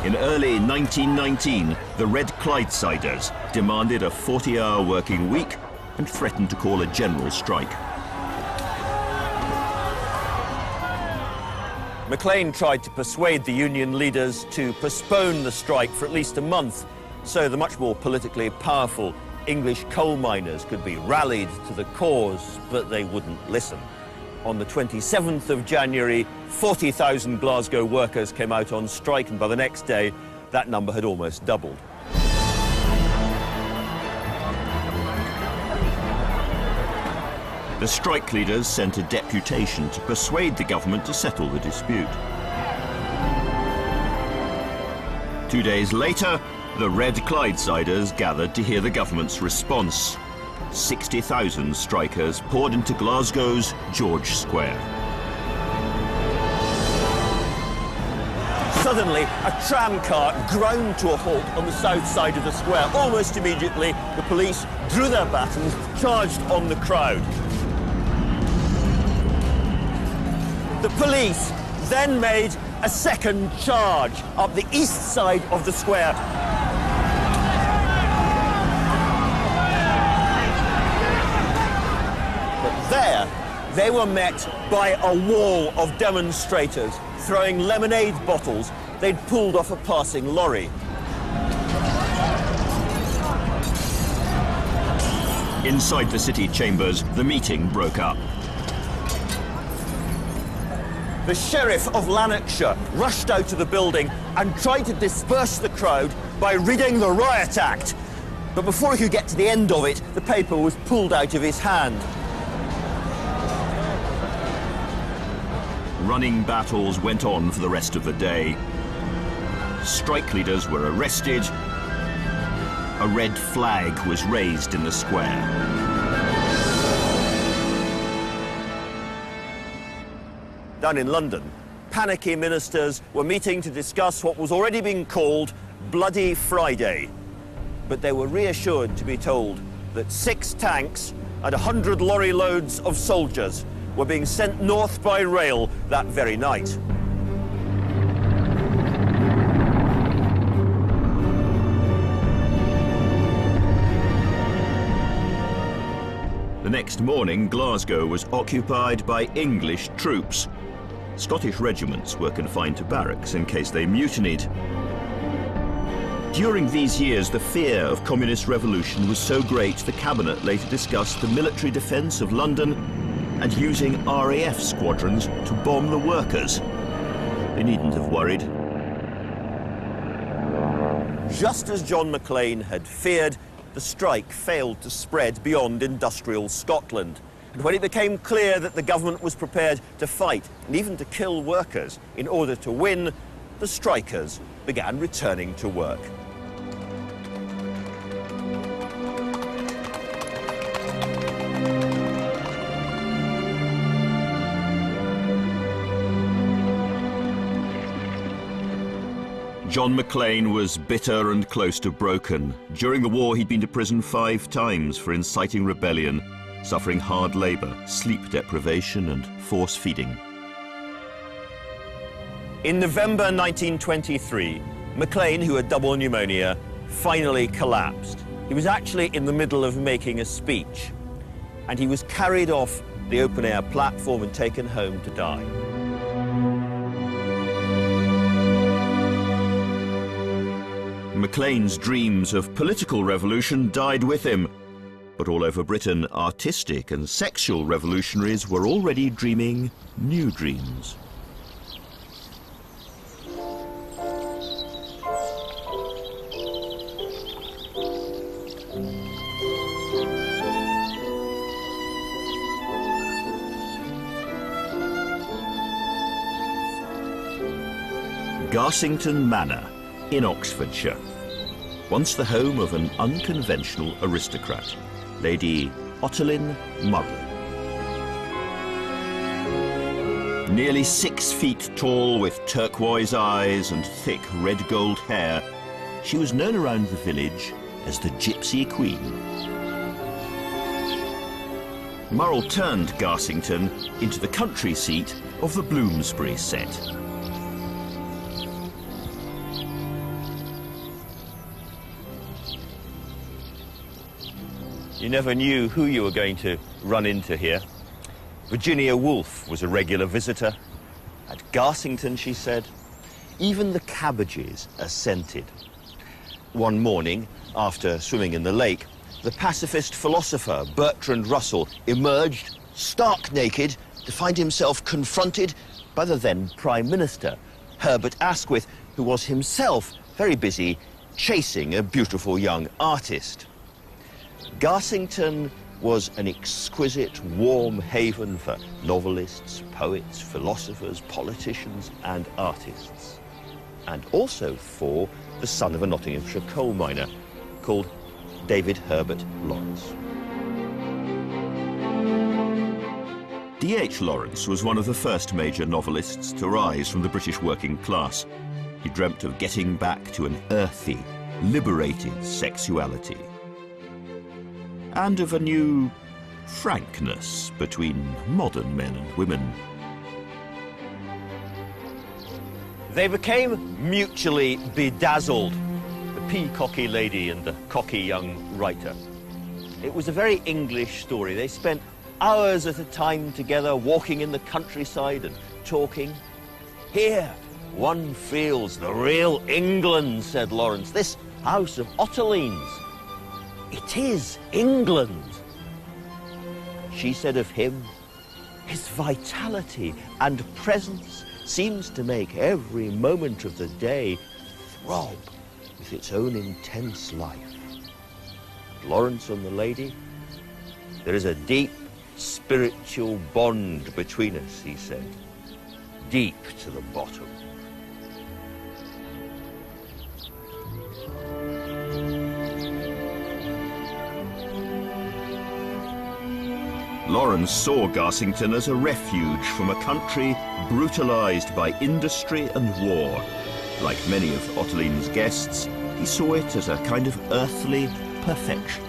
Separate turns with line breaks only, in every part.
In early 1919, the Red Clydesiders demanded a 40-hour working week and threatened to call a general strike.
Maclean tried to persuade the union leaders to postpone the strike for at least a month, so the much more politically powerful English coal miners could be rallied to the cause, but they wouldn't listen. On the 27th of January, 40,000 Glasgow workers came out on strike, and by the next day, that number had almost doubled.
The strike leaders sent a deputation to persuade the government to settle the dispute. 2 days later, the Red Clydesiders gathered to hear the government's response. 60,000 strikers poured into Glasgow's George Square.
Suddenly, a tram car ground to a halt on the south side of the square. Almost immediately, the police drew their batons, charged on the crowd. The police then made a second charge up the east side of the square. But there, they were met by a wall of demonstrators throwing lemonade bottles they'd pulled off a passing lorry.
Inside the city chambers, the meeting broke up.
The Sheriff of Lanarkshire rushed out of the building and tried to disperse the crowd by reading the Riot Act. But before he could get to the end of it, the paper was pulled out of his hand.
Running battles went on for the rest of the day. Strike leaders were arrested. A red flag was raised in the square.
Down in London, panicky ministers were meeting to discuss what was already being called Bloody Friday. But they were reassured to be told that 6 tanks and 100 lorry loads of soldiers were being sent north by rail that very night.
The next morning, Glasgow was occupied by English troops. Scottish regiments were confined to barracks in case they mutinied. During these years, the fear of communist revolution was so great, the cabinet later discussed the military defence of London and using RAF squadrons to bomb the workers. They needn't have worried.
Just as John Maclean had feared, the strike failed to spread beyond industrial Scotland. And when it became clear that the government was prepared to fight and even to kill workers in order to win, the strikers began returning to work.
John Maclean was bitter and close to broken. During the war, he'd been to prison 5 times for inciting rebellion, suffering hard labour, sleep deprivation and force feeding.
In November 1923, Maclean, who had double pneumonia, finally collapsed. He was actually in the middle of making a speech, and he was carried off the open-air platform and taken home to die.
Maclean's dreams of political revolution died with him, but all over Britain, artistic and sexual revolutionaries were already dreaming new dreams. Garsington Manor in Oxfordshire, once the home of an unconventional aristocrat, Lady Ottoline Marr. Nearly 6 feet tall, with turquoise eyes and thick red gold hair, she was known around the village as the Gypsy Queen. Marr turned Garsington into the country seat of the Bloomsbury set.
You never knew who you were going to run into here. Virginia Woolf was a regular visitor. At Garsington, she said, even the cabbages assented. One morning, after swimming in the lake, the pacifist philosopher Bertrand Russell emerged, stark naked, to find himself confronted by the then Prime Minister, Herbert Asquith, who was himself very busy chasing a beautiful young artist. Garsington was an exquisite, warm haven for novelists, poets, philosophers, politicians and artists. And also for the son of a Nottinghamshire coal miner called David Herbert Lawrence.
D.H. Lawrence was one of the first major novelists to rise from the British working class. He dreamt of getting back to an earthy, liberated sexuality, and of a new frankness between modern men and women.
They became mutually bedazzled, the peacocky lady and the cocky young writer. It was a very English story. They spent hours at a time together, walking in the countryside and talking. Here, one feels the real England, said Lawrence. This house of Otterleen's. It is England. She said of him, his vitality and presence seems to make every moment of the day throb with its own intense life. Lawrence and the lady, there is a deep spiritual bond between us, he said, deep to the bottom.
Lawrence saw Garsington as a refuge from a country brutalised by industry and war. Like many of Otterleen's guests, he saw it as a kind of earthly perfection.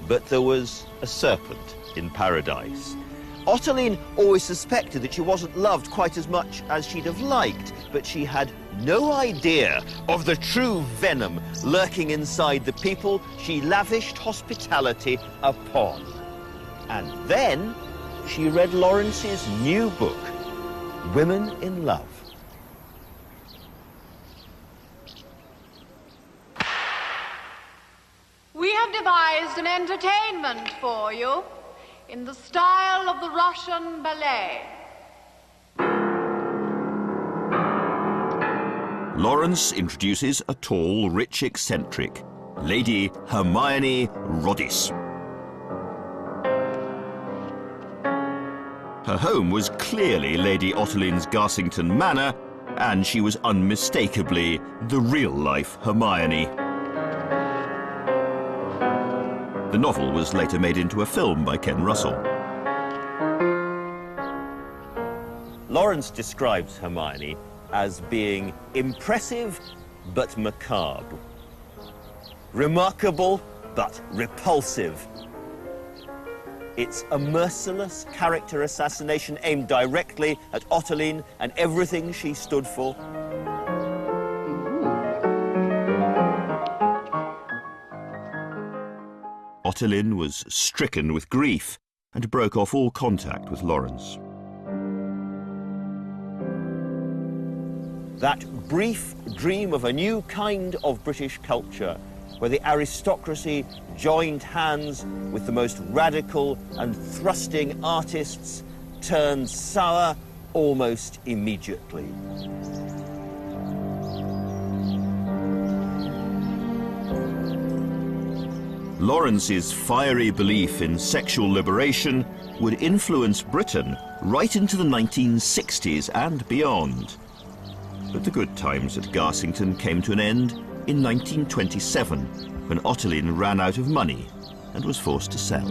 But there was a serpent in paradise. Otterleen always suspected that she wasn't loved quite as much as she'd have liked, but she had no idea of the true venom lurking inside the people she lavished hospitality upon. And then she read Lawrence's new book, Women in Love.
We have devised an entertainment for you in the style of the Russian ballet.
Lawrence introduces a tall, rich eccentric, Lady Hermione Roddice. Her home was clearly Lady Otterleen's Garsington Manor, and she was unmistakably the real-life Hermione. The novel was later made into a film by Ken Russell.
Lawrence describes Hermione as being impressive but macabre, remarkable but repulsive. It's a merciless character assassination aimed directly at Otterleen and everything she stood for.
Otterleen was stricken with grief and broke off all contact with Lawrence.
That brief dream of a new kind of British culture, where the aristocracy joined hands with the most radical and thrusting artists, turned sour almost immediately.
Lawrence's fiery belief in sexual liberation would influence Britain right into the 1960s and beyond. But the good times at Garsington came to an end in 1927, when Otterleen ran out of money and was forced to sell.